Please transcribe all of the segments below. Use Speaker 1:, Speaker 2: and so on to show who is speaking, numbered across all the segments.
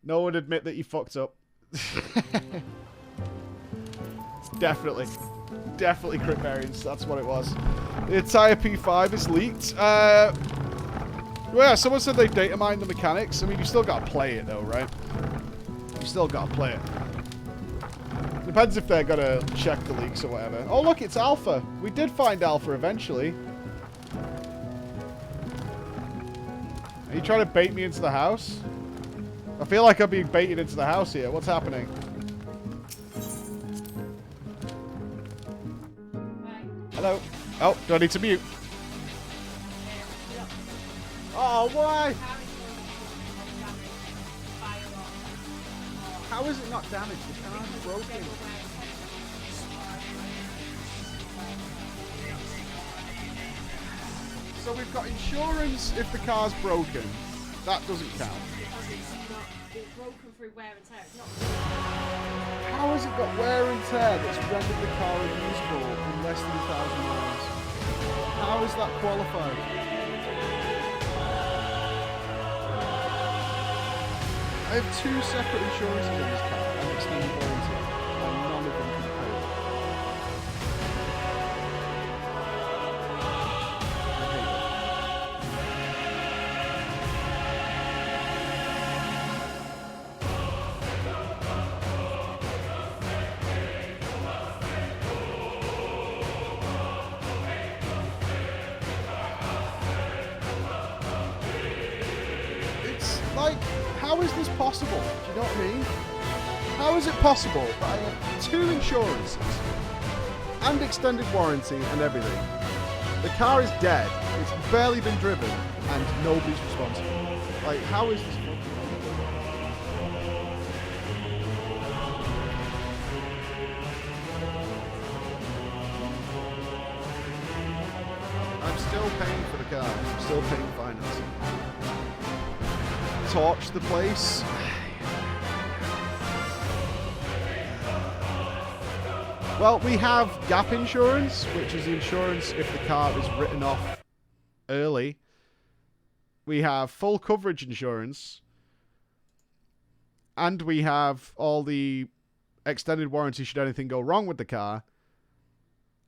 Speaker 1: No one admit that you fucked up. It's definitely crit variance. That's what it was. The entire P5 is leaked. Well, yeah, someone said they data mined the mechanics. I mean, you still gotta play it though, right? You still gotta play it. Depends if they're gonna check the leaks or whatever. Oh, look, it's Alpha. We did find Alpha eventually. Are you trying to bait me into the house? I feel like I'm being baited into the house here. What's happening? Hello? Oh, do I need to mute? Oh, why? How is it not damaged? The car's broken. So we've got insurance if the car's broken. That doesn't count.
Speaker 2: It's broken through wear and tear. It's not.
Speaker 1: How has it got wear and tear that's rendered the car unusable in less than 1,000 miles? How is that qualified? I have 2 separate insurances on this car and extended warranty, and none of them can pay. I hate it. It's like, how is this possible? Do you know what I mean? How is it possible that I have 2 insurances and extended warranty and everything? The car is dead, it's barely been driven, and nobody's responsible. Like, how is this possible? I'm still paying for the car. I'm still paying finance. Torch the place. Well, we have gap insurance, which is the insurance if the car is written off early. We have full coverage insurance. And we have all the extended warranty should anything go wrong with the car.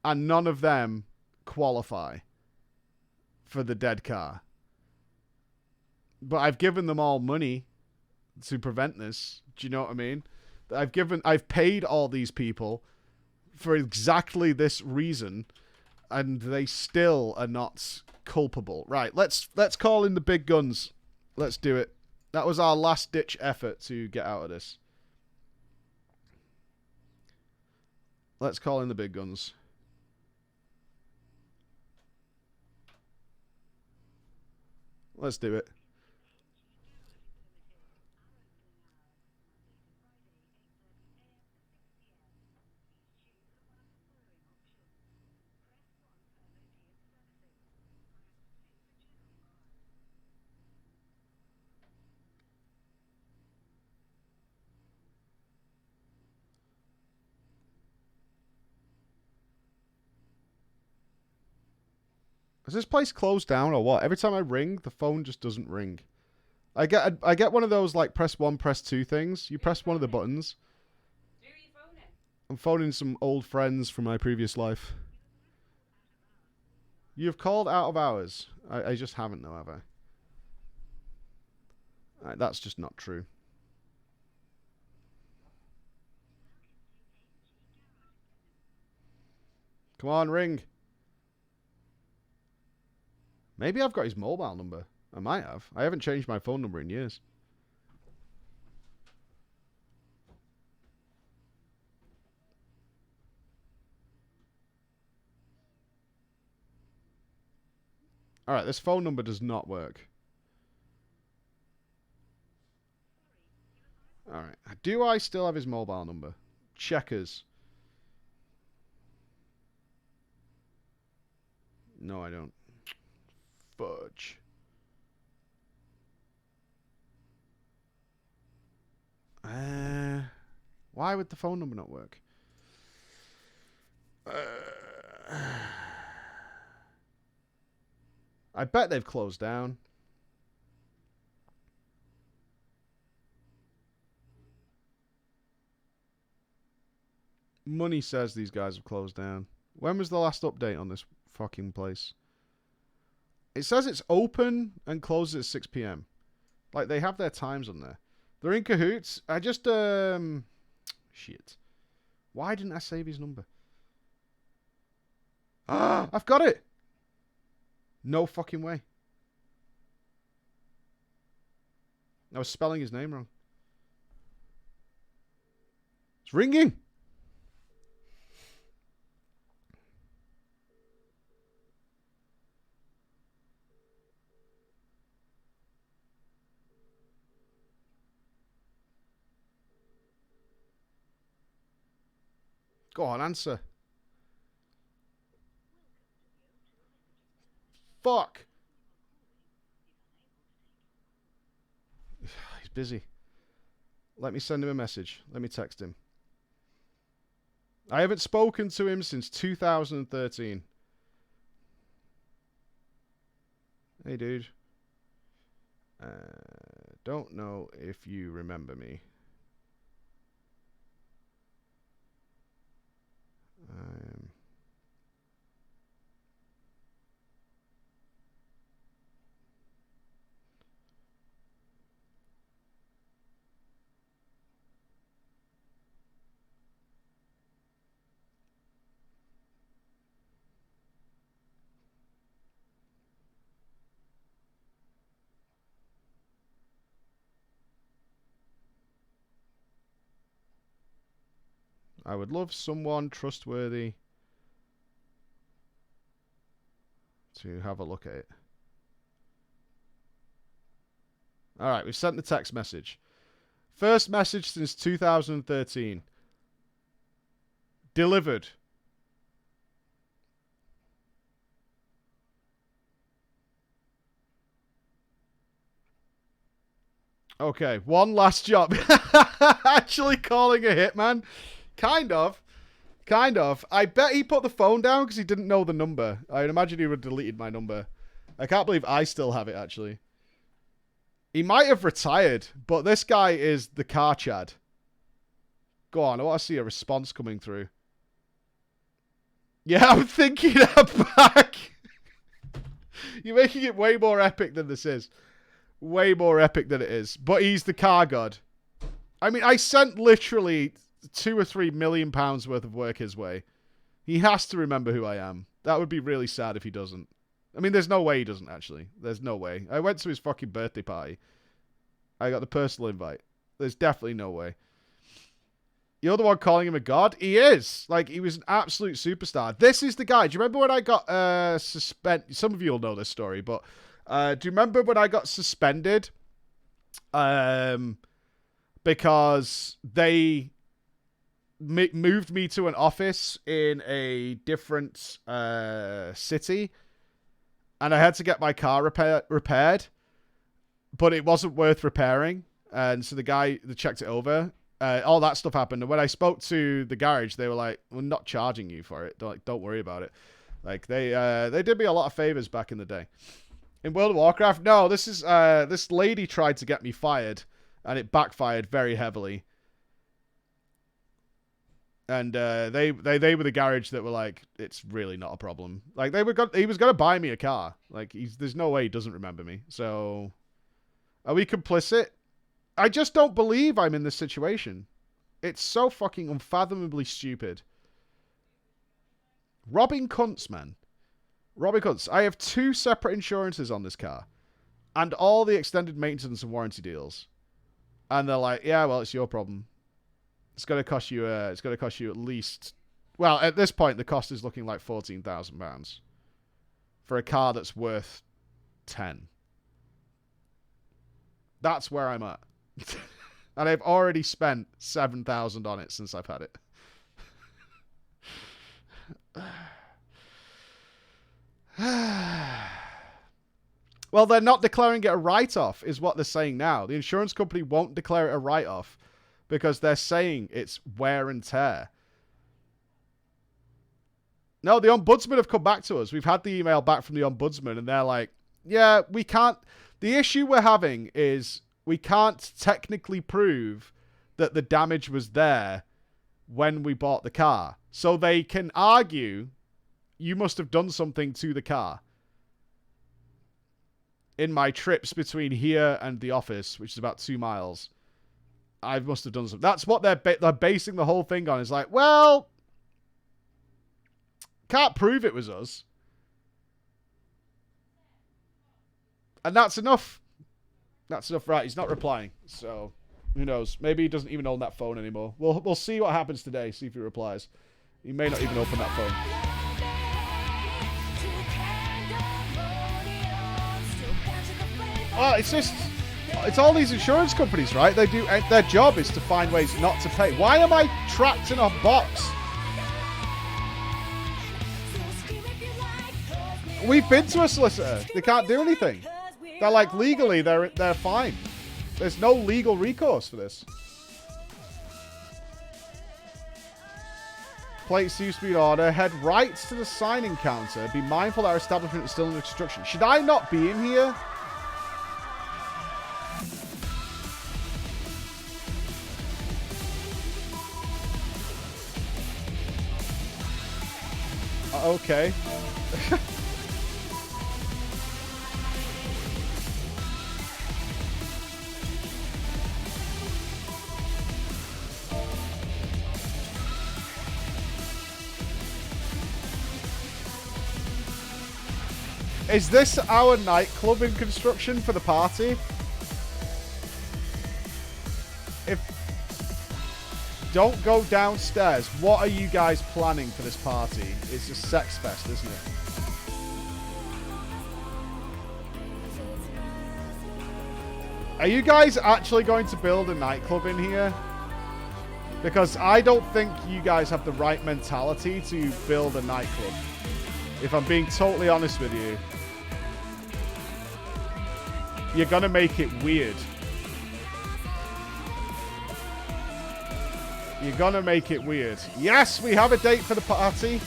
Speaker 1: And none of them qualify for the dead car. But I've given them all money to prevent this. Do you know what I mean? I've paid all these people for exactly this reason, and they still are not culpable. Right, let's call in the big guns. Let's do it. That was our last ditch effort to get out of this. Let's call in the big guns. Let's do it. Is this place closed down or what? Every time I ring, the phone just doesn't ring. I get one of those like press 1, press 2 things. You press one of the buttons.
Speaker 2: Who are you phoning?
Speaker 1: I'm phoning some old friends from my previous life. You've called out of hours. I just haven't though, have I? Right, that's just not true. Come on, ring. Maybe I've got his mobile number. I might have. I haven't changed my phone number in years. Alright, this phone number does not work. Alright. Do I still have his mobile number? Checkers. No, I don't. Fudge. Why would the phone number not work? I bet they've closed down. Money says these guys have closed down. When was the last update on this fucking place? It says it's open and closes at 6 p.m. Like, they have their times on there. They're in cahoots. I just, shit. Why didn't I save his number? Ah, I've got it. No fucking way. I was spelling his name wrong. It's ringing. Go on, answer. Fuck. He's busy. Let me send him a message. Let me text him. I haven't spoken to him since 2013. Hey, dude. Don't know if you remember me. I would love someone trustworthy to have a look at it. Alright, we've sent the text message. First message since 2013. Delivered. Okay, one last job. Actually calling a hitman. Kind of. I bet he put the phone down because he didn't know the number. I'd imagine he would have deleted my number. I can't believe I still have it, actually. He might have retired, but this guy is the car Chad. Go on, I want to see a response coming through. Yeah, I'm thinking I'm back. You're making it way more epic than this is. Way more epic than it is. But he's the car god. I mean, I sent literally £2 or £3 million worth of work his way. He has to remember who I am. That would be really sad if he doesn't. I mean, there's no way he doesn't, actually. There's no way. I went to his fucking birthday party. I got the personal invite. There's definitely no way. You're the one calling him a god? He is. Like, he was an absolute superstar. This is the guy. Do you remember when I got suspended? Some of you will know this story, but do you remember when I got suspended? Because they moved me to an office in a different city, and I had to get my car repaired, but it wasn't worth repairing, and so the guy that checked it over, all that stuff happened, and when I spoke to the garage, they were like, "We're not charging you for it. Don't worry about it." Like, they did me a lot of favors back in the day. In World of Warcraft, no, this is this lady tried to get me fired, and it backfired very heavily. And they were the garage that were like, it's really not a problem. Like, he was gonna buy me a car. Like, there's no way he doesn't remember me. So, are we complicit? I just don't believe I'm in this situation. It's so fucking unfathomably stupid. Robbing cunts, man. Robbing cunts. I have 2 separate insurances on this car, and all the extended maintenance and warranty deals. And they're like, yeah, well, it's your problem. It's going to cost you. It's going to cost you at least. Well, at this point, the cost is looking like £14,000 for a car that's worth 10. That's where I'm at, and I've already spent 7,000 on it since I've had it. Well, they're not declaring it a write-off, is what they're saying now. The insurance company won't declare it a write-off because they're saying it's wear and tear. No, the ombudsman have come back to us. We've had the email back from the ombudsman, and they're like, yeah, we can't... The issue we're having is we can't technically prove that the damage was there when we bought the car. So they can argue you must have done something to the car. In my trips between here and the office, which is about 2 miles, I must have done something. That's what they're basing the whole thing on. It's like, well, can't prove it was us. And that's enough. That's enough. Right, he's not replying. So, who knows? Maybe he doesn't even own that phone anymore. We'll see what happens today. See if he replies. He may not even open that phone. Oh, it's all these insurance companies, right? They do, their job is to find ways not to pay. Why am I trapped in a box? We've been to a solicitor. They can't do anything. They're like, legally, they're fine. There's no legal recourse for this. Plates used to be in order. Head right to the signing counter. Be mindful that our establishment is still under construction. Should I not be in here? Okay. Is this our nightclub in construction for the party? Don't go downstairs. What are you guys planning for this party? It's a sex fest, isn't it? Are you guys actually going to build a nightclub in here? Because I don't think you guys have the right mentality to build a nightclub. If I'm being totally honest with you. You're gonna make it weird. You're gonna make it weird. Yes, we have a date for the party.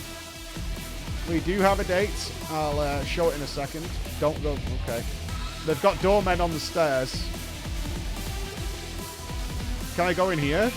Speaker 1: We do have a date. I'll show it in a second. Don't go. Okay. They've got doormen on the stairs. Can I go in here?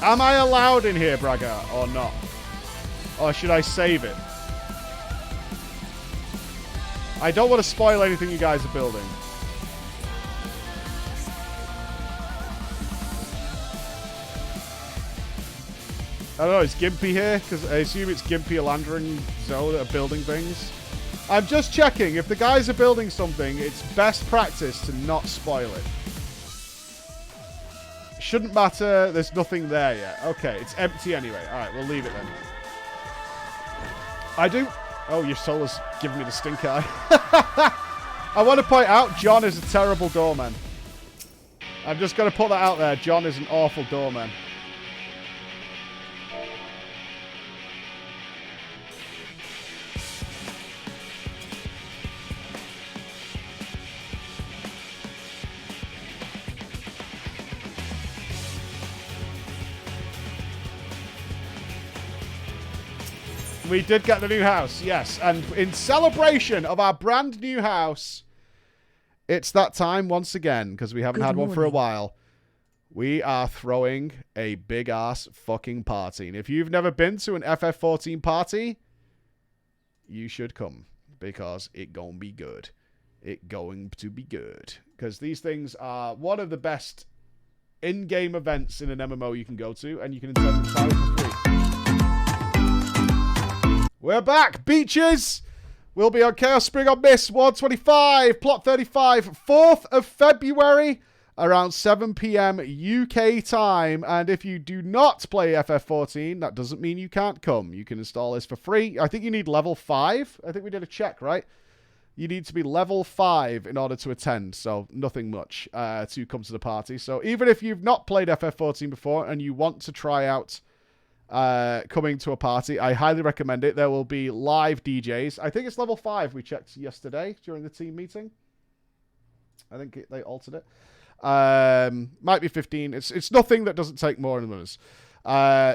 Speaker 1: Am I allowed in here, Braga, or not? Or should I save it? I don't want to spoil anything you guys are building. I don't know, is Gimpy here? Because I assume it's Gimpy, Alandra, and Zoe that are building things. I'm just checking. If the guys are building something, it's best practice to not spoil it. Shouldn't matter. There's nothing there yet. Okay, it's empty anyway. All right, we'll leave it then. I do... Oh, your soul is giving me the stink eye. I want to point out, John is a terrible doorman. I'm just going to put that out there. John is an awful doorman. We did get the new house, yes. And in celebration of our brand new house, it's that time once again, because we haven't had one for a while. We are throwing a big-ass fucking party. And if you've never been to an FF14 party, you should come, because it gonna be good. It going to be good. Because these things are one of the best in-game events in an MMO you can go to, and you can attend entirely for free. We're back, beaches! We'll be on Chaos Spring on Miss 125, plot 35, 4th of February. around 7 p.m. UK time. And if you do not play FF14, that doesn't mean you can't come. You can install this for free. I think you need level 5. I think we did a check, right? You need to be level 5 in order to attend. So nothing much to come to the party. So even if you've not played FF14 before and you want to try out coming to a party, I highly recommend it. There will be live DJs. I think it's level 5 we checked yesterday during the team meeting. I think they altered it. Might be 15. It's nothing that doesn't take more than us.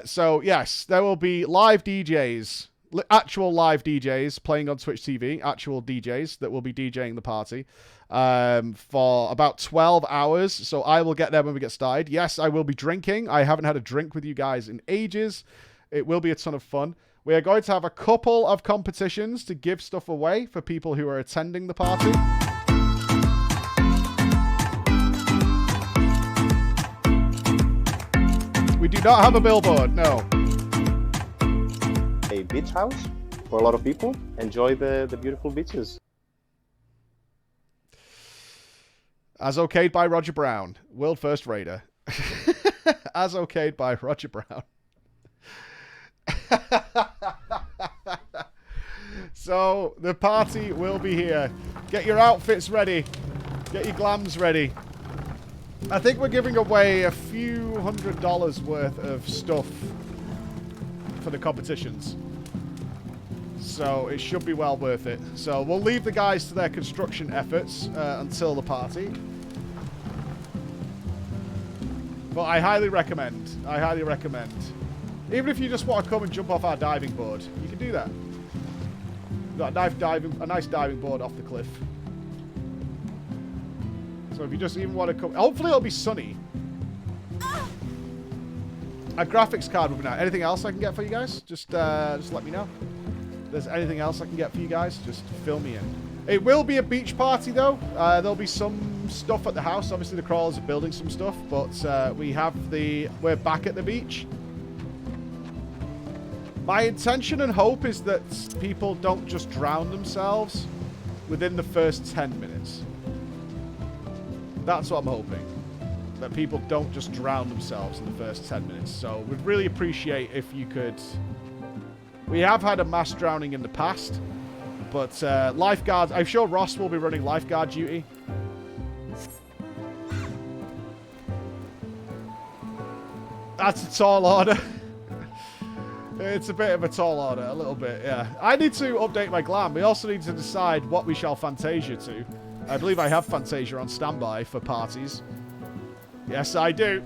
Speaker 1: So yes, there will be live DJs, actual live DJs playing on Twitch TV, actual DJs that will be DJing the party for about 12 hours. So I will get there when we get started. Yes, I will be drinking. I haven't had a drink with you guys in ages. It will be a ton of fun. We are going to have a couple of competitions to give stuff away for people who are attending the party. We do not have a billboard, no.
Speaker 3: A beach house for a lot of people. Enjoy the beautiful beaches.
Speaker 1: As okayed by Roger Brown, world first raider. As okayed by Roger Brown. So the party will be here. Get your outfits ready. Get your glams ready. I think we're giving away a few $100 worth of stuff for the competitions. So it should be well worth it. So we'll leave the guys to their construction efforts until the party. But I highly recommend. I highly recommend. Even if you just want to come and jump off our diving board, you can do that. We've got a nice diving board off the cliff. So if you just even want to come... Hopefully it'll be sunny. A graphics card will be nice. Anything else I can get for you guys? Just let me know. If there's anything else I can get for you guys, just fill me in. It will be a beach party, though. There'll be some stuff at the house. Obviously, the crawlers are building some stuff. But we're back at the beach. My intention and hope is that people don't just drown themselves within the first 10 minutes. That's what I'm hoping. That people don't just drown themselves in the first 10 minutes. So we'd really appreciate if you could... We have had a mass drowning in the past. But lifeguards... I'm sure Ross will be running lifeguard duty. That's a tall order. It's a bit of a tall order. A little bit, yeah. I need to update my glam. We also need to decide what we shall Fantasia to. I believe I have Fantasia on standby for parties. Yes, I do.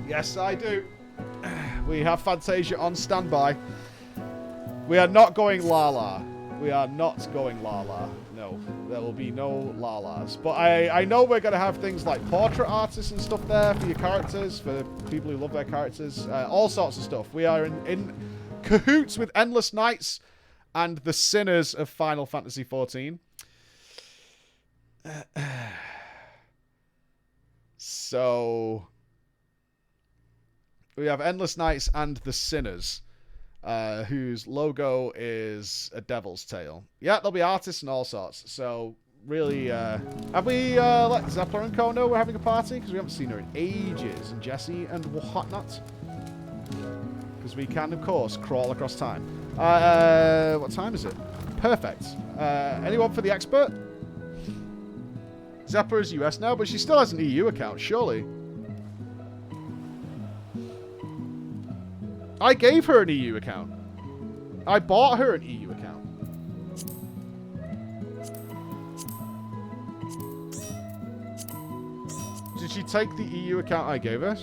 Speaker 1: Yes, I do. We have Fantasia on standby. We are not going La-La. We are not going La-La. No, there will be no La-Las. But I know we're going to have things like portrait artists and stuff there for your characters, for people who love their characters. All sorts of stuff. We are in cahoots with Endless Nights and the Sinners of Final Fantasy XIV. So we have Endless Nights and the Sinners, whose logo is a devil's tail. Yeah, there'll be artists and all sorts. So really, have we let Zeppler and Co know we're having a party? Because we haven't seen her in ages, and Jesse and whatnot. Because we can, of course, crawl across time. What time is it? Perfect. Anyone for the expert? Zeppler is US now, but she still has an EU account, surely. I gave her an EU account. I bought her an EU account. Did she take the EU account I gave her?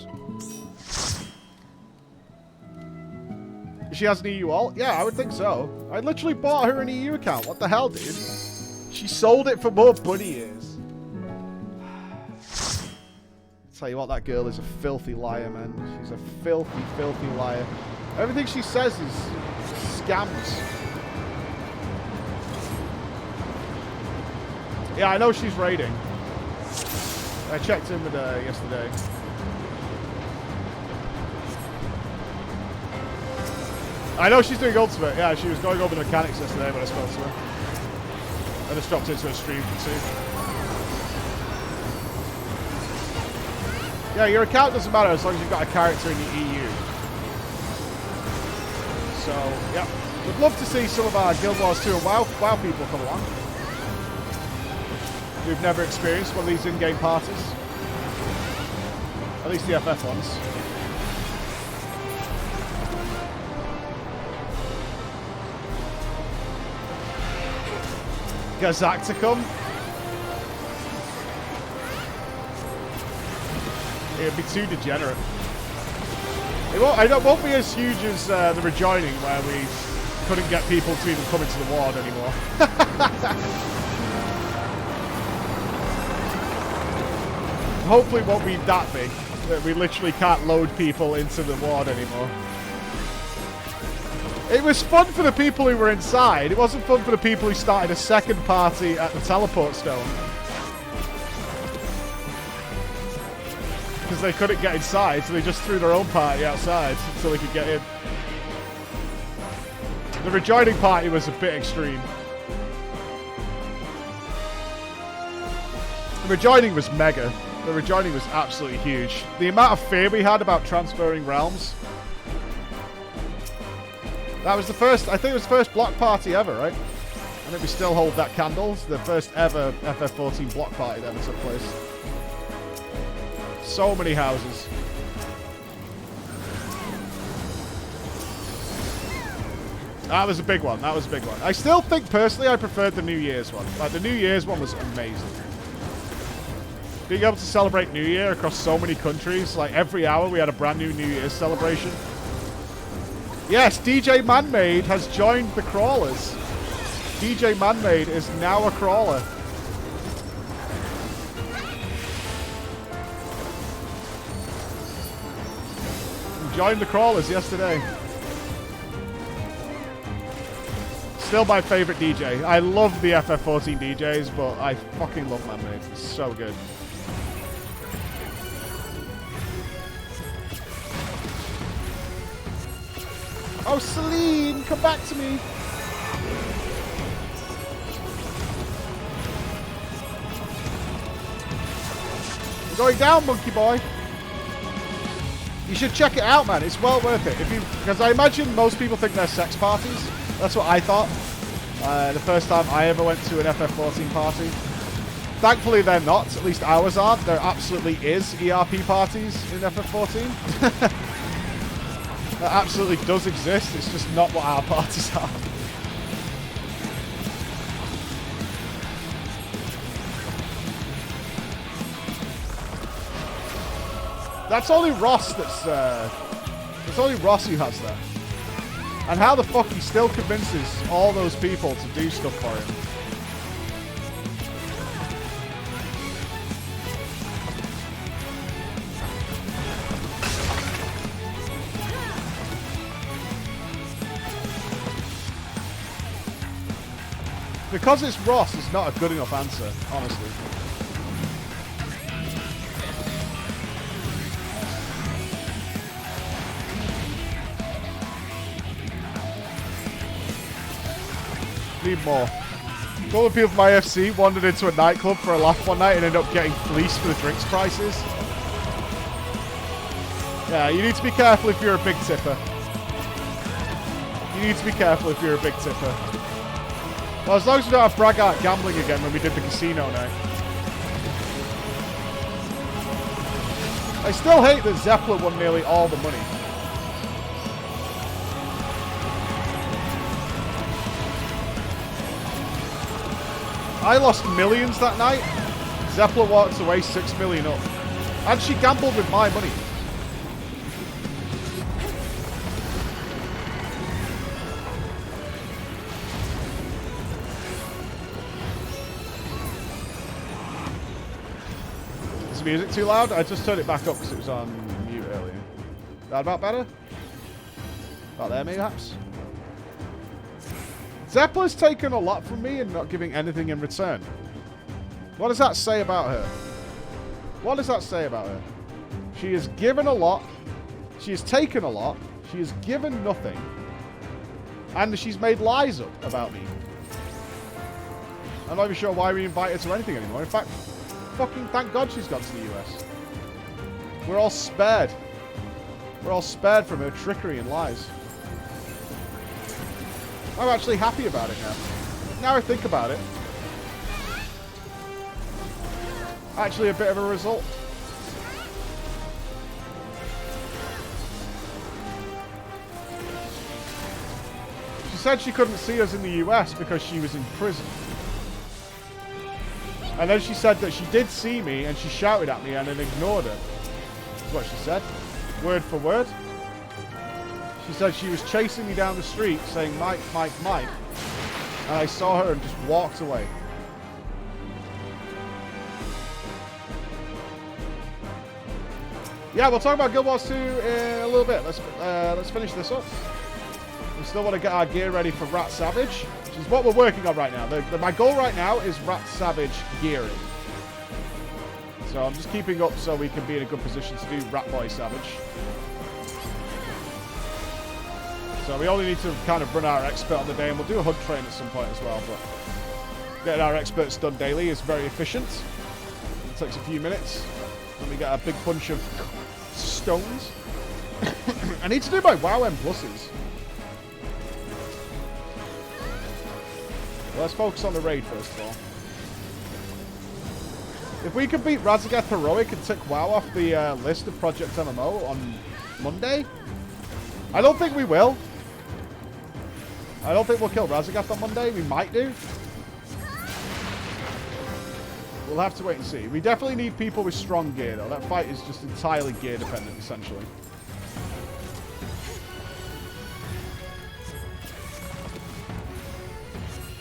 Speaker 1: She has an EU alt? Yeah, I would think so. I literally bought her an EU account. What the hell, dude? She sold it for more bunny ears. Tell you what, that girl is a filthy liar, man. She's a filthy, filthy liar. Everything she says is scams. Yeah, I know she's raiding. I checked in with her yesterday. I know she's doing Ultimate. Yeah, she was going over the mechanics yesterday when I spoke to her. I just dropped into her stream for 2. Yeah, your account doesn't matter as long as you've got a character in the EU. So, yeah. We'd love to see some of our Guild Wars 2 and WoW people come along. We've never experienced one of these in-game parties. At least the FF ones. Galacticum. It'd be too degenerate. It won't be as huge as the rejoining, where we couldn't get people to even come into the ward anymore. Hopefully it won't be that big, that we literally can't load people into the ward anymore. It was fun for the people who were inside. It wasn't fun for the people who started a second party at the teleport stone. Because they couldn't get inside, so they just threw their own party outside until they could get in. The rejoining party was a bit extreme. The rejoining was mega. The rejoining was absolutely huge. The amount of fear we had about transferring realms. That was the first, I think it was the first block party ever, right? I think we still hold that candle. It's the first ever FF14 block party that ever took place. So many houses. That was a big one. That was a big one. I still think, personally, I preferred the New Year's one. Like, the New Year's one was amazing. Being able to celebrate New Year across so many countries, like every hour we had a brand new New Year's celebration. Yes, DJ Manmade has joined the crawlers. DJ Manmade is now a crawler. He joined the crawlers yesterday. Still my favorite DJ. I love the FF14 DJs, but I fucking love Manmade. It's so good. Oh, Celine, come back to me. We're going down, monkey boy. You should check it out, man. It's well worth it. Because I imagine most people think they're sex parties. That's what I thought. The first time I ever went to an FF14 party. Thankfully, they're not. At least ours aren't. There absolutely is ERP parties in FF14. That absolutely does exist. It's just not what our parties are. That's only Ross it's only Ross who has that. And how the fuck he still convinces all those people to do stuff for him. Because it's Ross is not a good enough answer, honestly. Need more. All the people from IFC wandered into a nightclub for a laugh one night and ended up getting fleeced for the drinks prices. Yeah, you need to be careful if you're a big tipper. You need to be careful if you're a big tipper. Well, as long as we don't have Braggart gambling again when we did the casino night. I still hate that Zeppelin won nearly all the money. I lost millions that night. Zeppelin walked away 6 million up. And she gambled with my money. Is the music too loud? I just turned it back up because it was on mute earlier. That about better? About there, mayhaps? Zeppelin's taken a lot from me and not giving anything in return. What does that say about her? What does that say about her? She has given a lot. She has taken a lot. She has given nothing. And she's made lies up about me. I'm not even sure why we invite her to anything anymore. In fact, fucking thank God she's gone to the US. We're all spared. We're all spared from her trickery and lies. I'm actually happy about it now. Now I think about it. Actually a bit of a result. She said she couldn't see us in the US because she was in prison. And then she said that she did see me and she shouted at me and then ignored her. That's what she said. Word for word. She said she was chasing me down the street saying, Mike, Mike, Mike. And I saw her and just walked away. Yeah, we'll talk about Guild Wars 2 in a little bit. Let's finish this up. We still want to get our gear ready for Rat Savage, which is what we're working on right now. My goal right now is Rat Savage gearing. So I'm just keeping up so we can be in a good position to do Rat Boy Savage. So we only need to kind of run our expert on the day, and we'll do a HUD train at some point as well. But getting our experts done daily is very efficient. It takes a few minutes. And we get a big bunch of stones. I need to do my WoW M pluses. Well, let's focus on the raid first of all. If we can beat Razagath Heroic and tick WoW off the list of Project MMO on Monday, I don't think we will. I don't think we'll kill Razagath on Monday. We might do. We'll have to wait and see. We definitely need people with strong gear, though. That fight is just entirely gear dependent, essentially.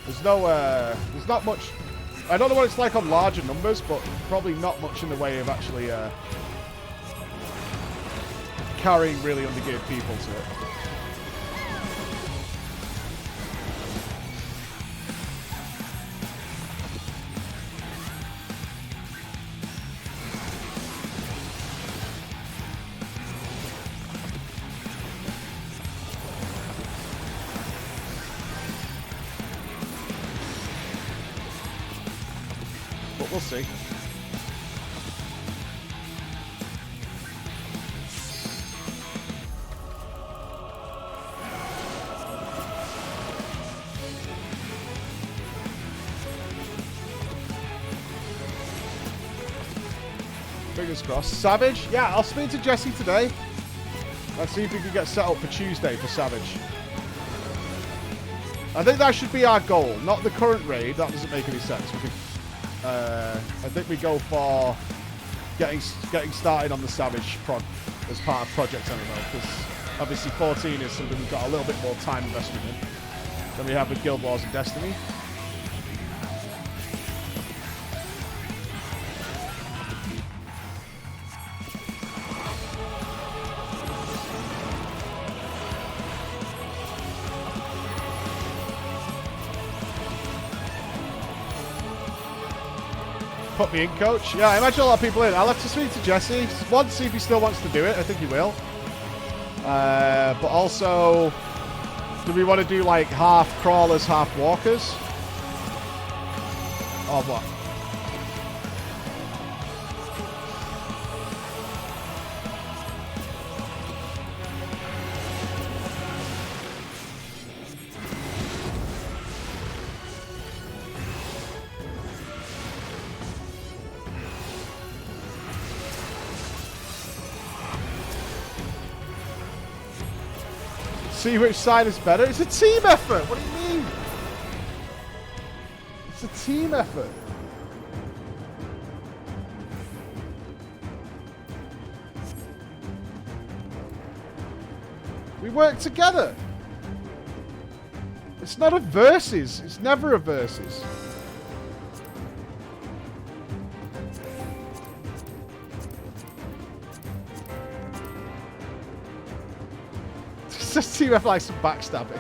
Speaker 1: There's not much. I don't know what it's like on larger numbers, but probably not much in the way of actually carrying really undergeared people to it. We'll see. Fingers crossed. Savage? Yeah, I'll speak to Jesse today. Let's see if we can get set up for Tuesday for Savage. I think that should be our goal, not the current raid. That doesn't make any sense. I think we go for getting started on the Savage prod as part of Project MMO, because obviously 14 is something we've got a little bit more time investment in than we have with Guild Wars and Destiny. Put me in, coach. Yeah, I imagine a lot of people in. I'll have to speak to Jesse. One, see if he still wants to do it. I think he will. But also, do we want to do like half crawlers, half walkers? Or what? See which side is better? It's a team effort! What do you mean? It's a team effort. We work together. It's not a versus. It's never a versus. Just team up like some backstabbing.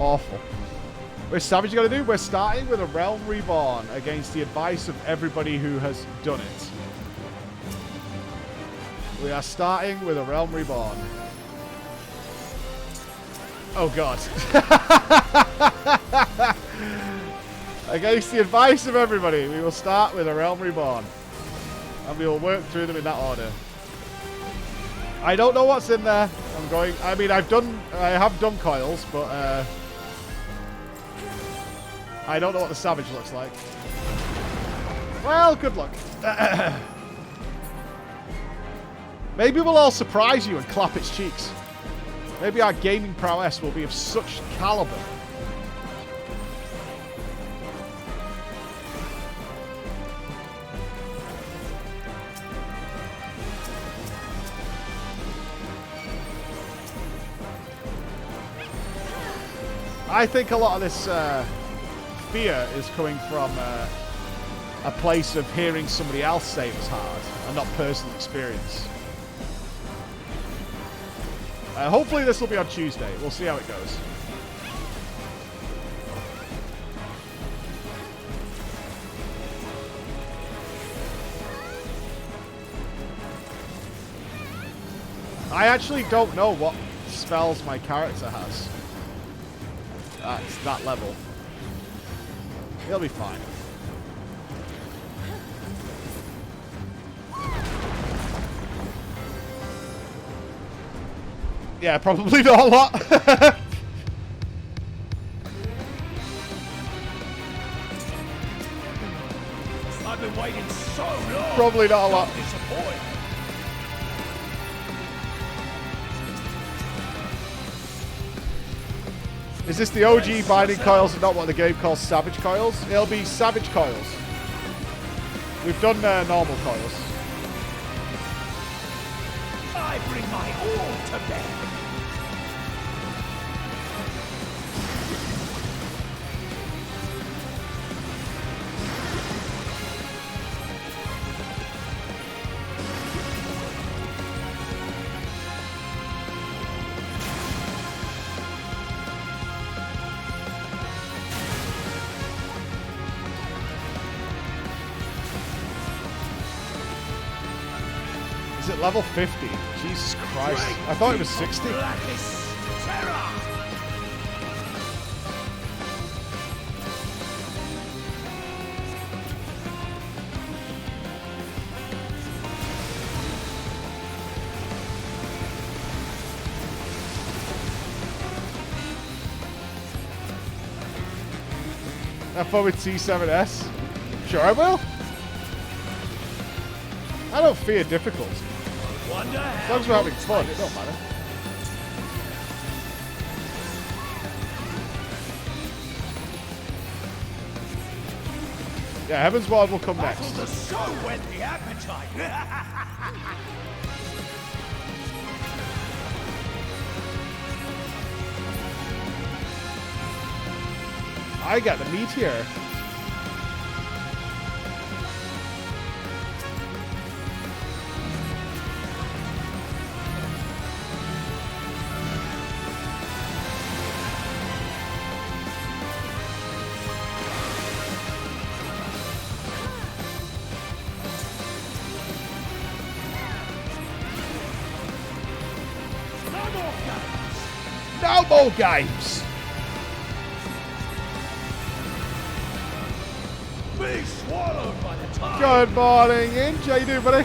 Speaker 1: Awful. Where's Savage going to do? We're starting with a Realm Reborn against the advice of everybody who has done it. We are starting with a Realm Reborn. Oh god. Against the advice of everybody, we will start with a Realm Reborn. And we will work through them in that order. I don't know what's in there. I have done coils, but I don't know what the Savage looks like. Well, good luck. Maybe we'll all surprise you and clap its cheeks. Maybe our gaming prowess will be of such caliber. I think a lot of this fear is coming from a place of hearing somebody else say it was hard and not personal experience. Hopefully this will be on Tuesday. We'll see how it goes. I actually don't know what spells my character has. At that level. He'll be fine. Yeah, probably not a lot.
Speaker 4: I've been waiting so long.
Speaker 1: Probably not a lot.
Speaker 4: Don't disappoint.
Speaker 1: Is this the OG binding coils and not what the game calls Savage coils? It'll be Savage coils. We've done normal coils.
Speaker 4: I bring my all to bear.
Speaker 1: Is it level 50? Jesus Christ. I thought it was 60.
Speaker 4: Blackest terror.
Speaker 1: Have fun with T7S? Sure I will. I don't fear difficulty.
Speaker 4: Wonder
Speaker 1: As
Speaker 4: how
Speaker 1: long as we're having fun, it don't matter. Yeah, Heaven's Ward will come next.
Speaker 4: Battle the show whet the appetite.
Speaker 1: I got the meteor. No more games.
Speaker 4: Be swallowed by the tide.
Speaker 1: Good morning, Inch. How you doing, buddy?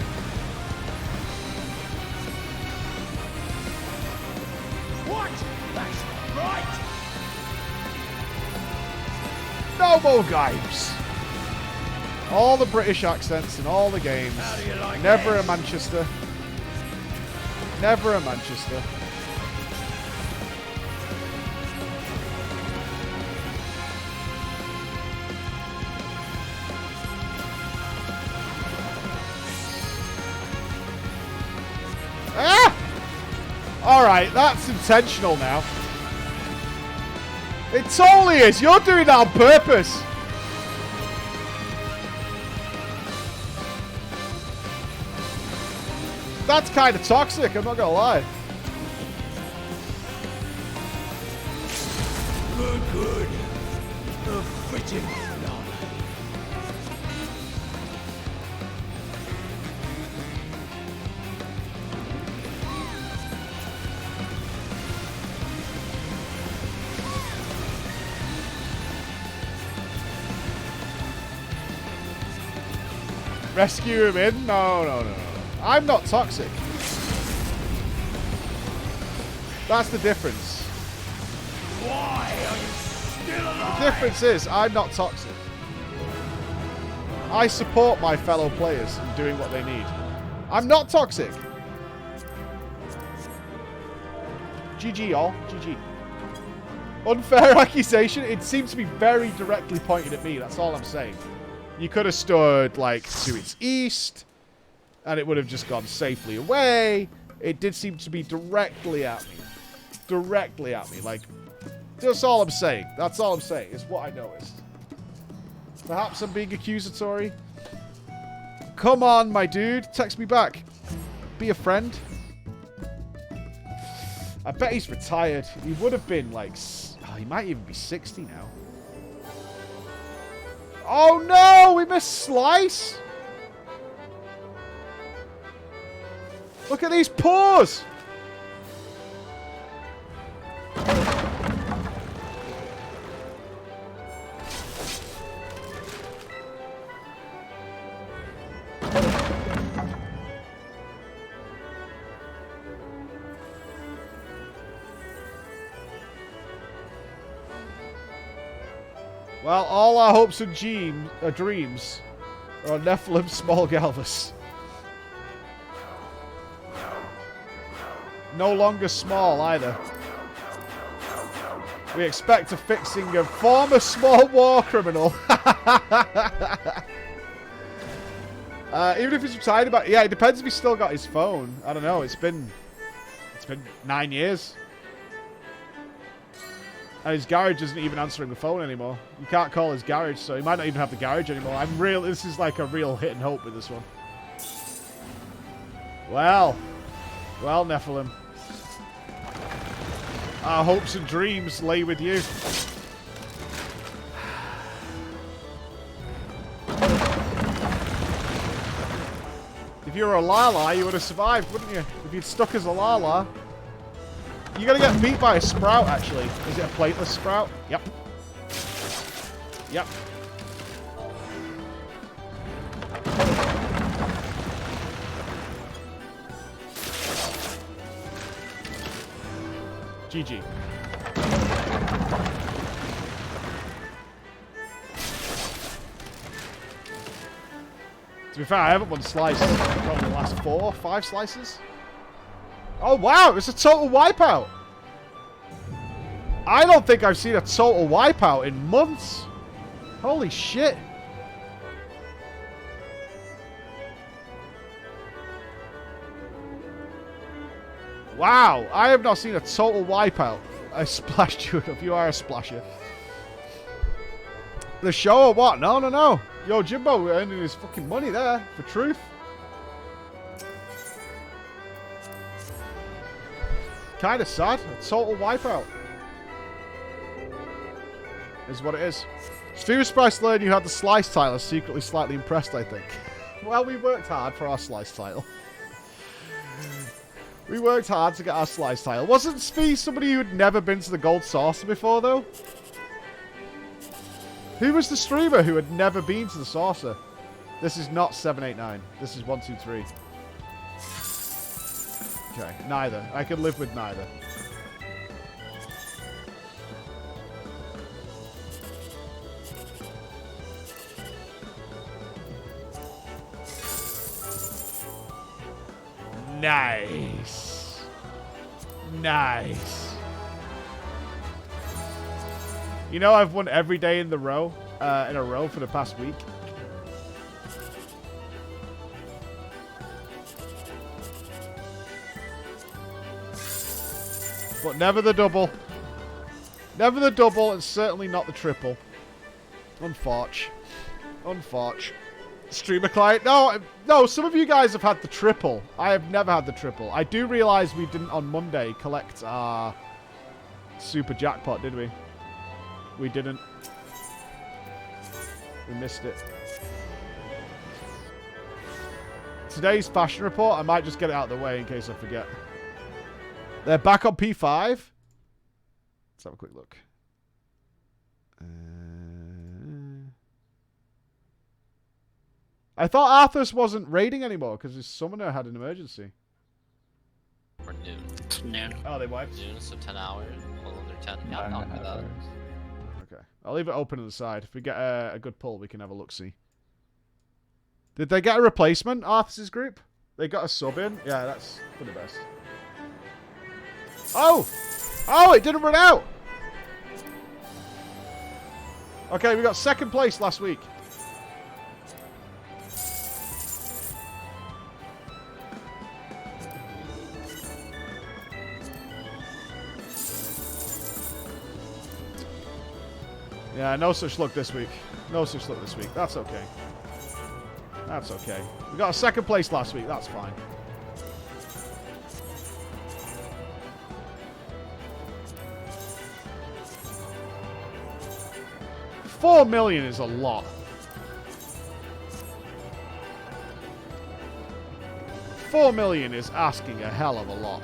Speaker 4: What? That's right.
Speaker 1: No more games. All the British accents in all the games.
Speaker 4: How do you like
Speaker 1: Never
Speaker 4: that?
Speaker 1: a Manchester. Never a Manchester. Ah! Alright, that's intentional now. It totally is. You're doing that on purpose. That's kind of toxic, I'm not gonna lie.
Speaker 4: Good. A fitting finale.
Speaker 1: Rescue him in? No, no, no, no. I'm not toxic. That's the difference.
Speaker 4: Why are you still alive?
Speaker 1: The difference is I'm not toxic. I support my fellow players in doing what they need. I'm not toxic. GG, y'all. GG. Unfair accusation. It seems to be very directly pointed at me. That's all I'm saying. You could have stood, like, to its east, and it would have just gone safely away. It did seem to be directly at me. Directly at me. Like, that's all I'm saying. That's all I'm saying. Is what I noticed. Perhaps I'm being accusatory. Come on, my dude. Text me back. Be a friend. I bet he's retired. He would have been, like... Oh, he might even be 60 now. Oh, no! We missed Slice! Look at these paws! Well, all our hopes and dreams are on Nephilim Small Galvus. No longer small, either. We expect a fixing of former small war criminal. Even if he's retired about... Yeah, it depends if he's still got his phone. I don't know. It's been 9 years. And his garage isn't even answering the phone anymore. You can't call his garage, so he might not even have the garage anymore. This is like a real hit and hope with this one. Well, Nephilim. Our hopes and dreams lay with you. If you were a Lala, you would have survived, wouldn't you? If you'd stuck as a Lala. You're going to get beat by a Sprout, actually. Is it a plateless Sprout? Yep. Yep. GG. To be fair, I haven't won slices. Probably the last 4 or 5 slices. Oh, wow. It's a total wipeout. I don't think I've seen a total wipeout in months. Holy shit. Wow. I have not seen a total wipeout. I splashed you if you are a splasher. The show or what? No, no, no. Yo, Jimbo earning his fucking money there for truth. Kind of sad. A total wipeout. Is what it is. Stu was surprised to learn you had the slice title. I was secretly slightly impressed, I think. Well, we worked hard for our slice title. We worked hard to get our slice title. Wasn't Spee somebody who had never been to the Gold Saucer before, though? Who was the streamer who had never been to the Saucer? This is not 789. This is 123. Okay, neither. I can live with neither. Nice. Nice. You know, I've won every day in a row for the past week. But never the double. Never the double, and certainly not the triple. Unfortunate. Unfortunate. Streamer client. No, some of you guys have had the triple. I have never had the triple. I do realize we didn't on Monday collect our super jackpot, did we? We didn't. We missed it. Today's fashion report, I might just get it out of the way in case I forget. They're back on P5. Let's have a quick look. I thought Arthas wasn't raiding anymore because his summoner had an emergency.
Speaker 5: Or noon.
Speaker 6: Noon.
Speaker 1: Oh, they wiped?
Speaker 5: Noon, so 10 hours. A little under 10. Yeah, I'll do that.
Speaker 1: Okay. I'll leave it open on the side. If we get a good pull, we can have a look-see. Did they get a replacement, Arthas' group? They got a sub in? Yeah, that's for the best. Oh! Oh, it didn't run out! Okay, we got second place last week. Yeah, no such luck this week. No such luck this week. That's okay. That's okay. We got a second place last week. That's fine. $4 million is a lot. $4 million is asking a hell of a lot.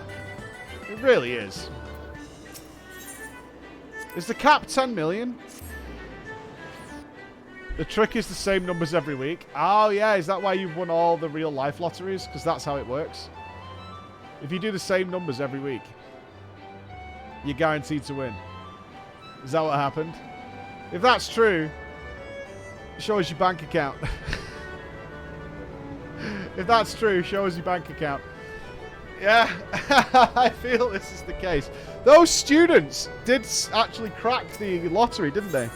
Speaker 1: It really is. Is the cap 10 million? The trick is the same numbers every week. Oh, yeah. Is that why you've won all the real life lotteries? Because that's how it works. If you do the same numbers every week, you're guaranteed to win. Is that what happened? If that's true, show us your bank account. If that's true, show us your bank account. Yeah, I feel this is the case. Those students did actually crack the lottery, didn't they?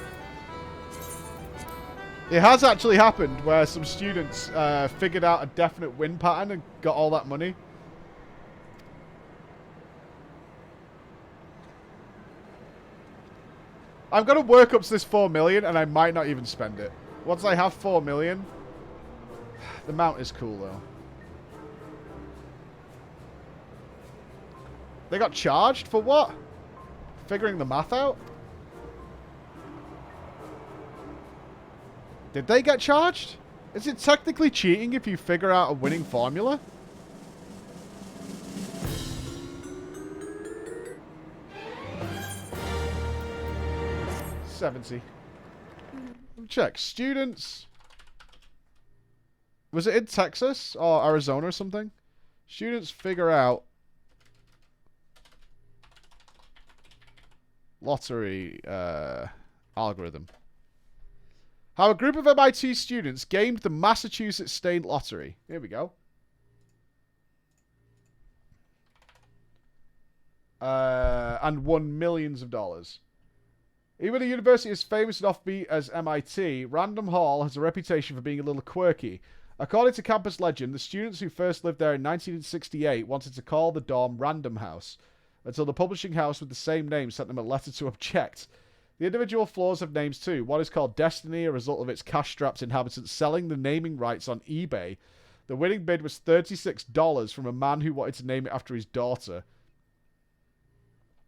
Speaker 1: It has actually happened where some students figured out a definite win pattern and got all that money. I'm going to work up to this 4 million and I might not even spend it. Once I have 4 million, the mount is cool though. They got charged for what? Figuring the math out? Did they get charged? Is it technically cheating if you figure out a winning formula? $70. Check. Students. Was it in Texas or Arizona or something? Students figure out lottery algorithm. How a group of MIT students gamed the Massachusetts State Lottery. Here we go. And won millions of dollars. Even a university as famous and offbeat as MIT, Random Hall has a reputation for being a little quirky. According to campus legend, the students who first lived there in 1968 wanted to call the dorm Random House, until the publishing house with the same name sent them a letter to object. The individual floors have names too. One is called Destiny, a result of its cash-strapped inhabitants selling the naming rights on eBay. The winning bid was $36 from a man who wanted to name it after his daughter.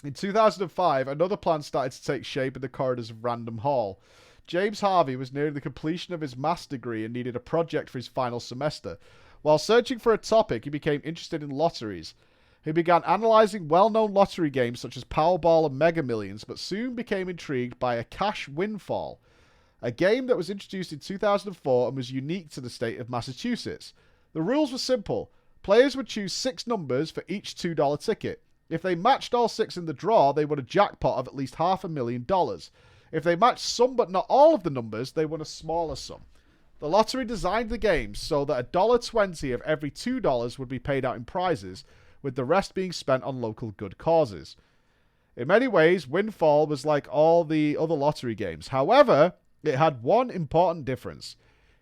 Speaker 1: In 2005, another plan started to take shape in the corridors of Random Hall. James Harvey was nearing the completion of his master's degree and needed a project for his final semester. While searching for a topic, he became interested in lotteries. He began analysing well-known lottery games such as Powerball and Mega Millions, but soon became intrigued by a cash windfall, a game that was introduced in 2004 and was unique to the state of Massachusetts. The rules were simple. Players would choose 6 numbers for each $2 ticket. If they matched all 6 in the draw, they won a jackpot of at least $500,000. If they matched some but not all of the numbers, they won a smaller sum. The lottery designed the game so that $1.20 of every $2 would be paid out in prizes, with the rest being spent on local good causes. In many ways, Windfall was like all the other lottery games. However, it had one important difference.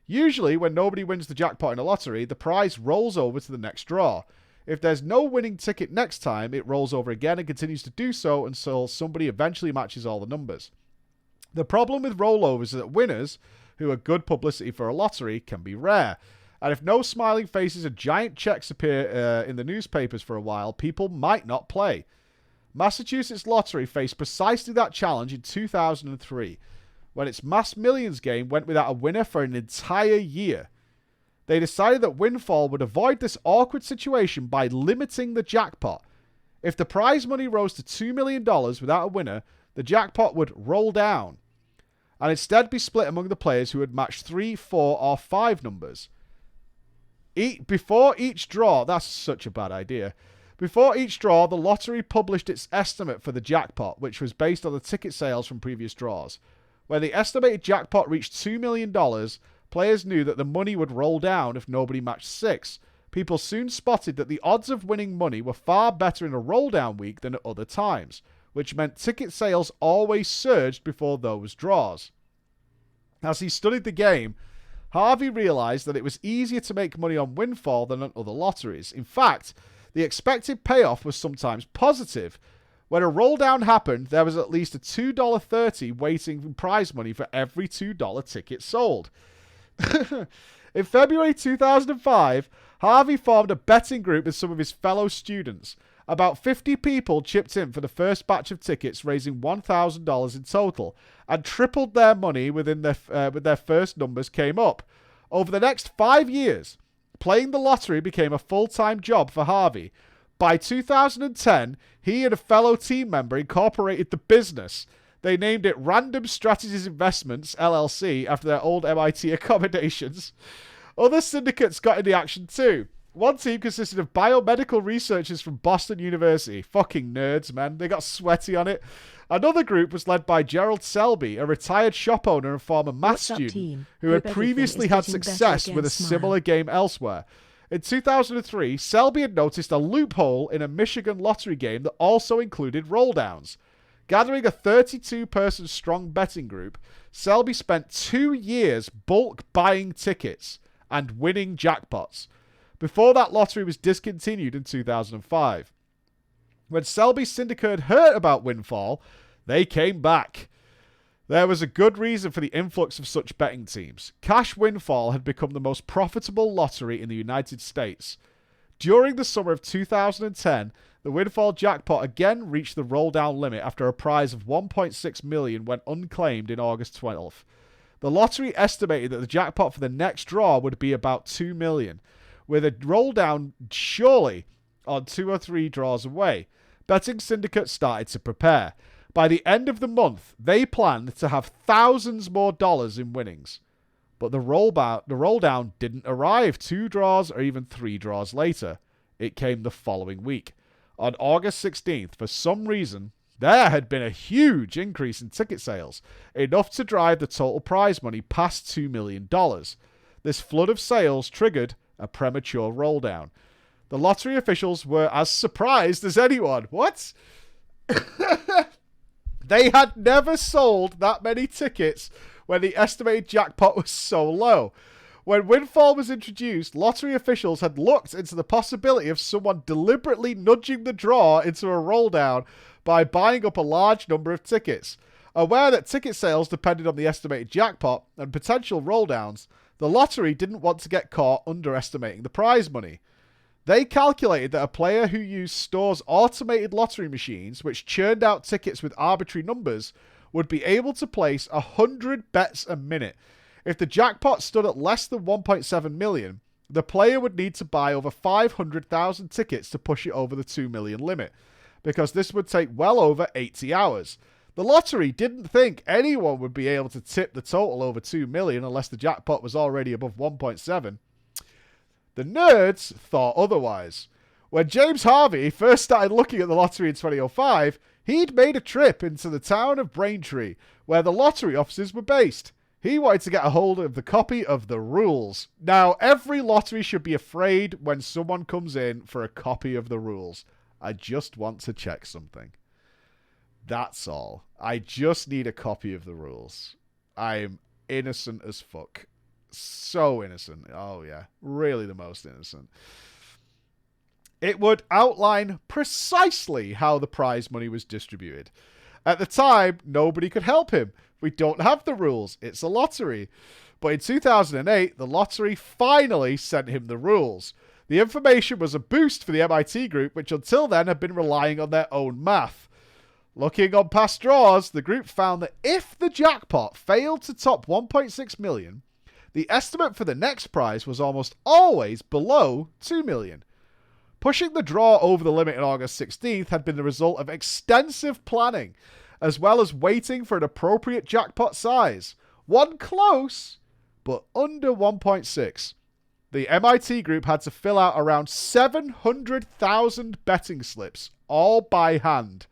Speaker 1: Usually, when nobody wins the jackpot in a lottery, the prize rolls over to the next draw. If there's no winning ticket next time, it rolls over again and continues to do so until somebody eventually matches all the numbers. The problem with rollovers is that winners, who are good publicity for a lottery, can be rare. And if no smiling faces and giant checks appear in the newspapers for a while, people might not play. Massachusetts Lottery faced precisely that challenge in 2003, when its Mass Millions game went without a winner for an entire year. They decided that Windfall would avoid this awkward situation by limiting the jackpot. If the prize money rose to $2 million without a winner, the jackpot would roll down, and instead be split among the players who had matched 3, 4, or 5 numbers. Before each draw, that's such a bad idea. Before each draw, the lottery published its estimate for the jackpot, which was based on the ticket sales from previous draws. When the estimated jackpot reached $2 million, players knew that the money would roll down if nobody matched 6. People soon spotted that the odds of winning money were far better in a roll-down week than at other times, which meant ticket sales always surged before those draws. As he studied the game, Harvey realized that it was easier to make money on Windfall than on other lotteries. In fact, the expected payoff was sometimes positive. When a roll down happened, there was at least a $2.30 waiting in prize money for every $2 ticket sold. In February 2005, Harvey formed a betting group with some of his fellow students. About 50 people chipped in for the first batch of tickets, raising $1,000 in total, and tripled their money with their first numbers came up. Over the next 5 years, playing the lottery became a full-time job for Harvey. By 2010, he and a fellow team member incorporated the business. They named it Random Strategies Investments, LLC, after their old MIT accommodations. Other syndicates got in the action too. One team consisted of biomedical researchers from Boston University. Fucking nerds, man. They got sweaty on it. Another group was led by Gerald Selby, a retired shop owner and former maths student who had previously had success with a similar game elsewhere. In 2003, Selby had noticed a loophole in a Michigan lottery game that also included roll-downs. Gathering a 32-person strong betting group, Selby spent 2 years bulk buying tickets and winning jackpots, before that lottery was discontinued in 2005. When Selby's syndicate heard about Windfall, they came back. There was a good reason for the influx of such betting teams. Cash Windfall had become the most profitable lottery in the United States. During the summer of 2010, the Windfall jackpot again reached the roll-down limit after a prize of $1.6 million went unclaimed in August 12th. The lottery estimated that the jackpot for the next draw would be about $2 million, with a roll-down surely on 2 or 3 draws away. Betting syndicates started to prepare. By the end of the month, they planned to have thousands more dollars in winnings. But the roll-down didn't arrive 2 draws or even 3 draws later. It came the following week. On August 16th, for some reason, there had been a huge increase in ticket sales, enough to drive the total prize money past $2 million. This flood of sales triggered a premature roll-down. The lottery officials were as surprised as anyone. What? They had never sold that many tickets when the estimated jackpot was so low. When Windfall was introduced, lottery officials had looked into the possibility of someone deliberately nudging the draw into a roll-down by buying up a large number of tickets. Aware that ticket sales depended on the estimated jackpot and potential roll-downs, the lottery didn't want to get caught underestimating the prize money. They calculated that a player who used Store's automated lottery machines, which churned out tickets with arbitrary numbers, would be able to place 100 bets a minute. If the jackpot stood at less than 1.7 million, the player would need to buy over 500,000 tickets to push it over the 2 million limit, because this would take well over 80 hours. The lottery didn't think anyone would be able to tip the total over 2 million unless the jackpot was already above 1.7. The nerds thought otherwise. When James Harvey first started looking at the lottery in 2005, he'd made a trip into the town of Braintree, where the lottery offices were based. He wanted to get a hold of the copy of the rules. Now, every lottery should be afraid when someone comes in for a copy of the rules. I just want to check something. That's all. I just need a copy of the rules. I'm innocent as fuck. So innocent. Oh, yeah. Really the most innocent. It would outline precisely how the prize money was distributed. At the time, nobody could help him. We don't have the rules. It's a lottery. But in 2008, the lottery finally sent him the rules. The information was a boost for the MIT group, which until then had been relying on their own math. Looking on past draws, the group found that if the jackpot failed to top 1.6 million, the estimate for the next prize was almost always below 2 million. Pushing the draw over the limit on August 16th had been the result of extensive planning, as well as waiting for an appropriate jackpot size. One close, but under 1.6. The MIT group had to fill out around 700,000 betting slips, all by hand.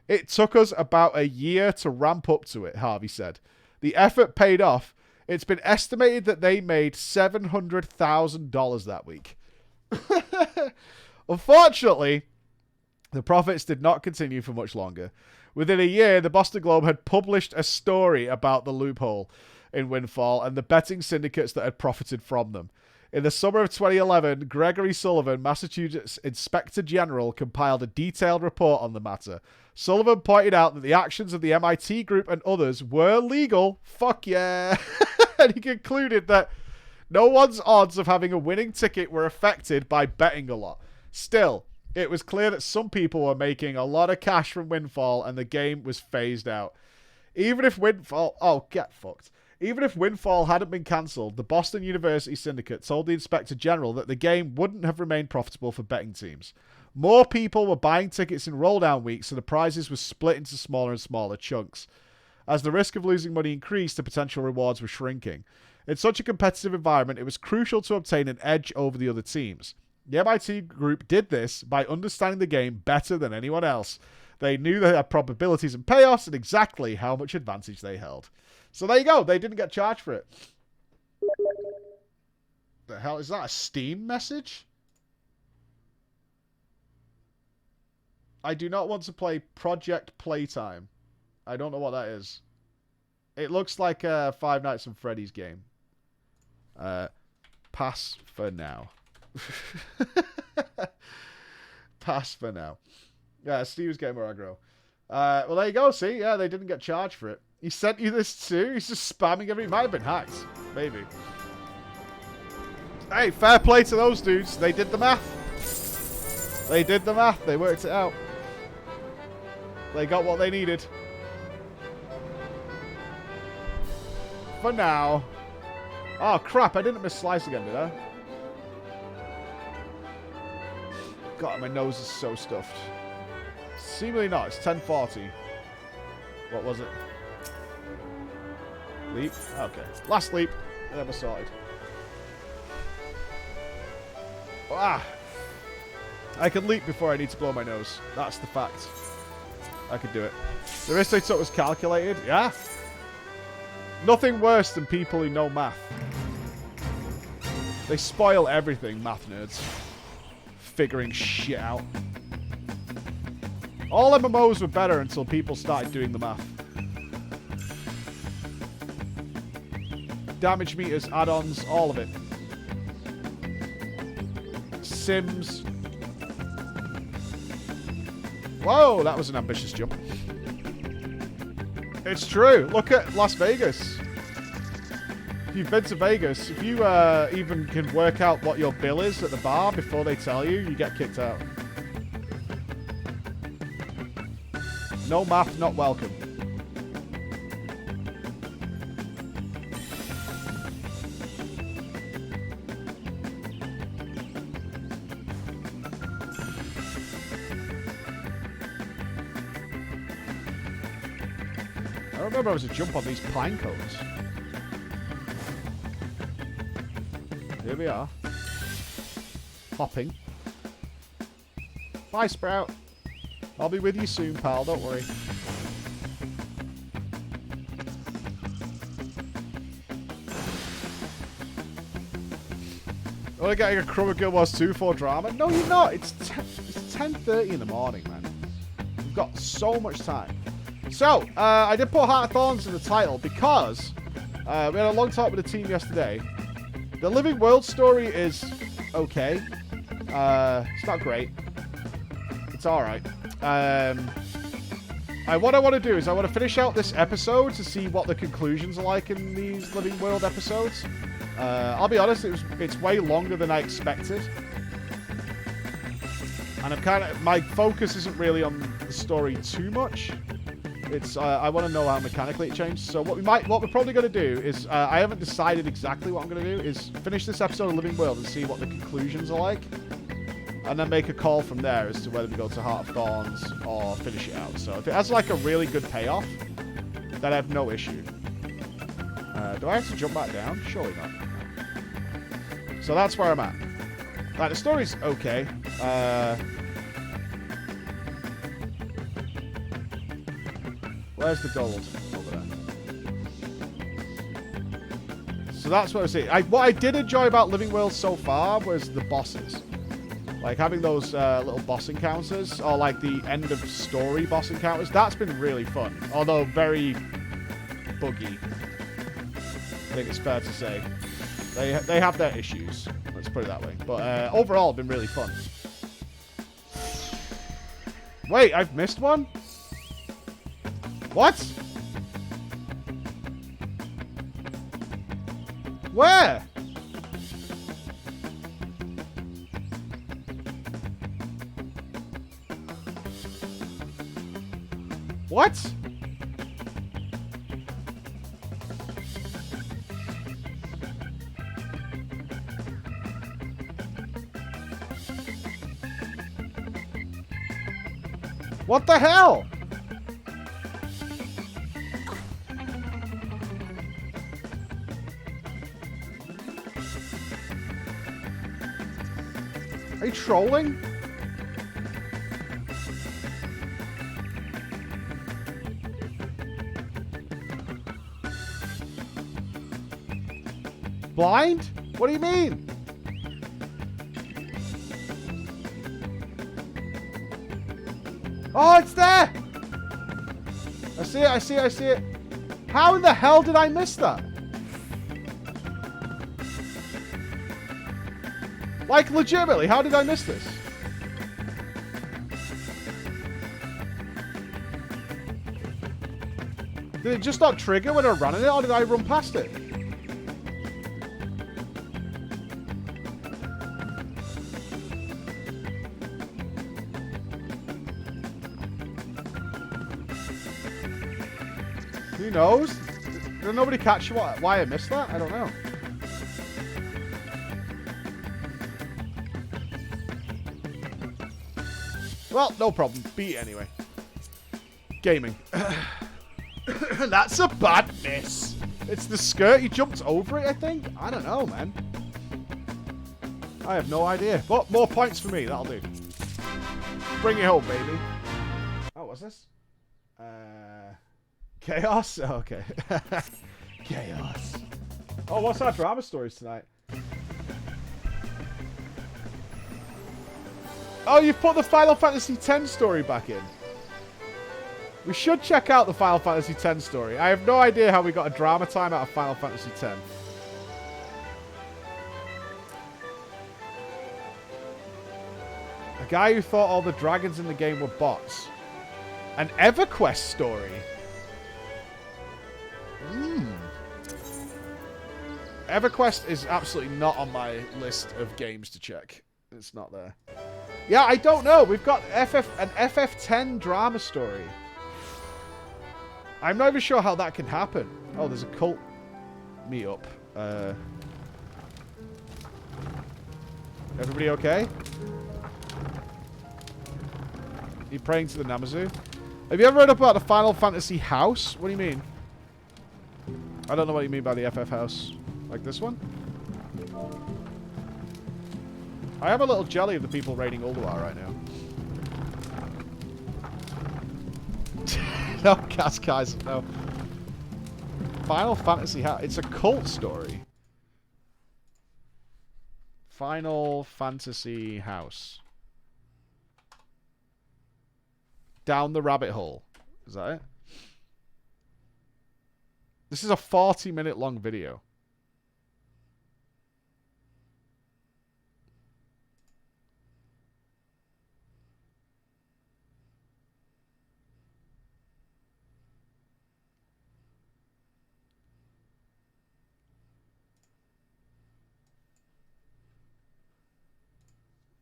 Speaker 1: It took us about a year to ramp up to it, Harvey said. The effort paid off. It's been estimated that they made $700,000 that week. Unfortunately, the profits did not continue for much longer. Within a year, the Boston Globe had published a story about the loophole in Windfall and the betting syndicates that had profited from them. In the summer of 2011, Gregory Sullivan, Massachusetts Inspector General, compiled a detailed report on the matter. Sullivan pointed out that the actions of the MIT group and others were legal. Fuck yeah. And he concluded that no one's odds of having a winning ticket were affected by betting a lot. Still, it was clear that some people were making a lot of cash from Windfall and the game was phased out. Even if Windfall... Oh, get fucked. Even if Windfall hadn't been cancelled, the Boston University Syndicate told the Inspector General that the game wouldn't have remained profitable for betting teams. More people were buying tickets in roll-down weeks, so the prizes were split into smaller and smaller chunks. As the risk of losing money increased, the potential rewards were shrinking. In such a competitive environment, it was crucial to obtain an edge over the other teams. The MIT group did this by understanding the game better than anyone else. They knew they had probabilities and payoffs and exactly how much advantage they held. So there you go. They didn't get charged for it. The hell is that? A Steam message? I do not want to play Project Playtime. I don't know what that is. It looks like a Five Nights at Freddy's game. Pass for now. Pass for now. Yeah, Steve's Gamer Aggro. Well, there you go. See? Yeah, they didn't get charged for it. He sent you this too? He's just spamming every... It might have been hacked. Maybe. Hey, fair play to those dudes. They did the math. They did the math. They worked it out. They got what they needed. For now. Oh, crap. I didn't miss Slice again, did I? God, my nose is so stuffed. Seemingly not. It's 10:40. What was it? Leap? Okay. Last leap. Never sorted. Ah! I can leap before I need to blow my nose. That's the fact. I could do it. The risk they took was calculated. Yeah. Nothing worse than people who know math. They spoil everything, math nerds. Figuring shit out. All MMOs were better until people started doing the math. Damage meters, add-ons, all of it. Sims. Whoa, that was an ambitious jump. It's true. Look at Las Vegas. If you've been to Vegas, if you even can work out what your bill is at the bar before they tell you, you get kicked out. No math, not welcome. I remember I was a jump on these pine cones. Here we are. Hopping. Bye, Sprout. I'll be with you soon, pal. Don't worry. Only getting a Crummer Guild Wars 2 for drama? No, you're not. It's 10:30 in the morning, man. We've got so much time. So, I did put Heart of Thorns in the title because we had a long talk with the team yesterday. The Living World story is okay. It's not great. It's alright. What I want to do is I want to finish out this episode to see what the conclusions are like in these Living World episodes. I'll be honest, it's way longer than I expected. And my focus isn't really on the story too much. It's I want to know how mechanically it changed. So what we're probably going to do is I haven't decided exactly what I'm going to do is finish this episode of Living World and see what the conclusions are like, and then make a call from there as to whether we go to Heart of Thorns or finish it out. So if it has like a really good payoff, then I have no issue. Do I have to jump back down? Surely not. So that's where I'm at. Like, the story's okay. Where's the gold? Over there. So that's what I see. What I did enjoy about Living Worlds so far was the bosses. Like, having those little boss encounters, or like the end of story boss encounters, that's been really fun. Although very buggy. I think it's fair to say. They have their issues. Let's put it that way. But overall, been really fun. Wait, I've missed one? What? Where? What? What the hell? Are you trolling? Blind? What do you mean? Oh, it's there! I see it, I see it, I see it. How in the hell did I miss that? Like, legitimately, how did I miss this? Did it just not trigger when I ran in it, or did I run past it? Who knows? Did nobody catch why I missed that? I don't know. Well, no problem. Beat it anyway. Gaming. That's a bad miss. It's the skirt. He jumped over it, I think. I don't know, man. I have no idea. But more points for me. That'll do. Bring it home, baby. Oh, what's this? Chaos? Oh, okay. Chaos. Oh, what's our drama stories tonight? Oh, you've put the Final Fantasy X story back in. We should check out the Final Fantasy X story. I have no idea how we got a drama time out of Final Fantasy X. A guy who thought all the dragons in the game were bots. An EverQuest story. EverQuest is absolutely not on my list of games to check. It's not there. Yeah, I don't know. We've got an FF10 drama story. I'm not even sure how that can happen. Oh, there's a cult meetup. Everybody okay? Are you praying to the Namazu? Have you ever read about the Final Fantasy house? What do you mean? I don't know what you mean by the FF house. Like this one? I have a little jelly of the people raiding Ulduar right now. No, Cascais, no. Final Fantasy house. It's a cult story. Final Fantasy house. Down the rabbit hole. Is that it? This is a 40-minute long video.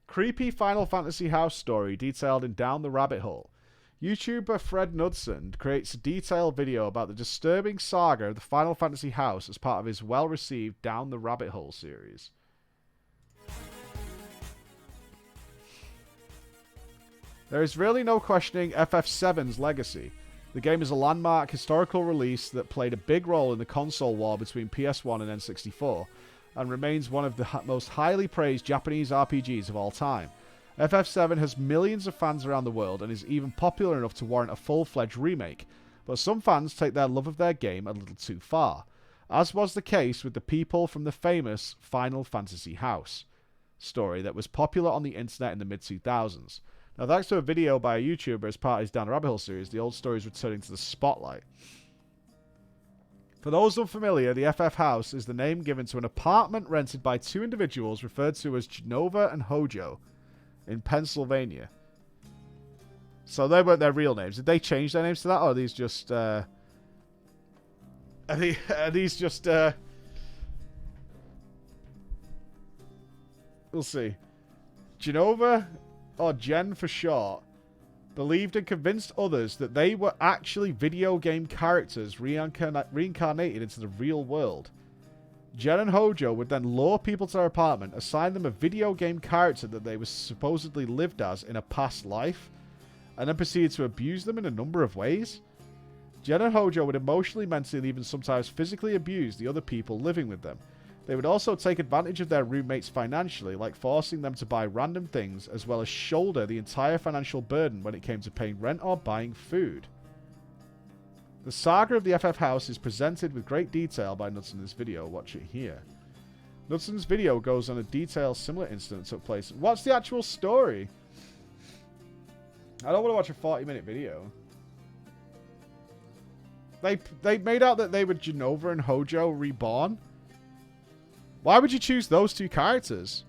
Speaker 1: Creepy Final Fantasy house story detailed in Down the Rabbit Hole. YouTuber Fred Knudsen creates a detailed video about the disturbing saga of the Final Fantasy house as part of his well-received Down the Rabbit Hole series. There is really no questioning FF7's legacy. The game is a landmark historical release that played a big role in the console war between PS1 and N64, and remains one of the most highly praised Japanese RPGs of all time. FF7 has millions of fans around the world and is even popular enough to warrant a full-fledged remake, but some fans take their love of their game a little too far, as was the case with the people from the famous Final Fantasy house story that was popular on the internet in the mid-2000s. Now, thanks to a video by a YouTuber as part of his Down the Rabbit Hole series, the old story is returning to the spotlight. For those unfamiliar, the FF House is the name given to an apartment rented by two individuals referred to as Genova and Hojo in Pennsylvania. So they weren't their real names. Did they change their names to that, or are these just... Are these just... We'll see. Genova, or Jen for short, believed and convinced others that they were actually video game characters reincarnated into the real world. Jen and Hojo would then lure people to their apartment, assign them a video game character that they were supposedly lived as in a past life, and then proceeded to abuse them in a number of ways. Jen and Hojo would emotionally, mentally, and even sometimes physically abuse the other people living with them. They would also take advantage of their roommates financially, like forcing them to buy random things, as well as shoulder the entire financial burden when it came to paying rent or buying food. The saga of the FF House is presented with great detail by Nupss in this video. Watch it here. Nupps's video goes on a detailed similar incident that took place. What's the actual story? I don't want to watch a 40-minute video. They made out that they were Genova and Hojo reborn. Why would you choose those two characters?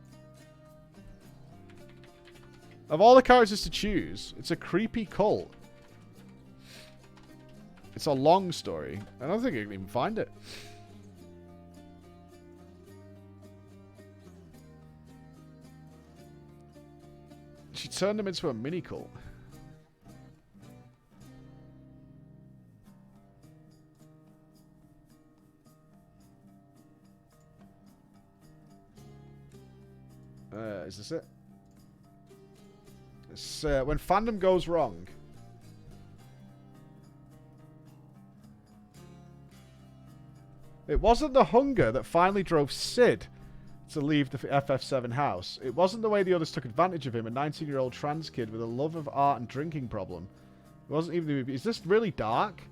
Speaker 1: Of all the characters to choose, it's a creepy cult. It's a long story. I don't think I can even find it. She turned him into a mini cult. Is this it? It's when fandom goes wrong. It wasn't the hunger that finally drove Sid to leave the FF7 house. It wasn't the way the others took advantage of him, a 19-year-old trans kid with a love of art and drinking problem. It wasn't even the movie. Is this really dark?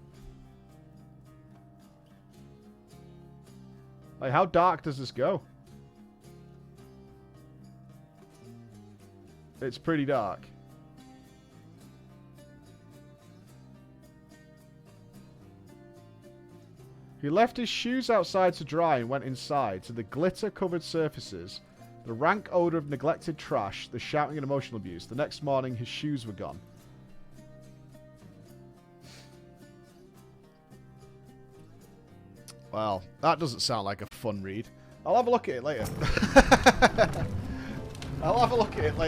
Speaker 1: Like, how dark does this go? It's pretty dark. He left his shoes outside to dry and went inside to the glitter-covered surfaces, the rank odor of neglected trash, the shouting and emotional abuse. The next morning, his shoes were gone. Well, that doesn't sound like a fun read. I'll have a look at it later. I'll have a look at it later.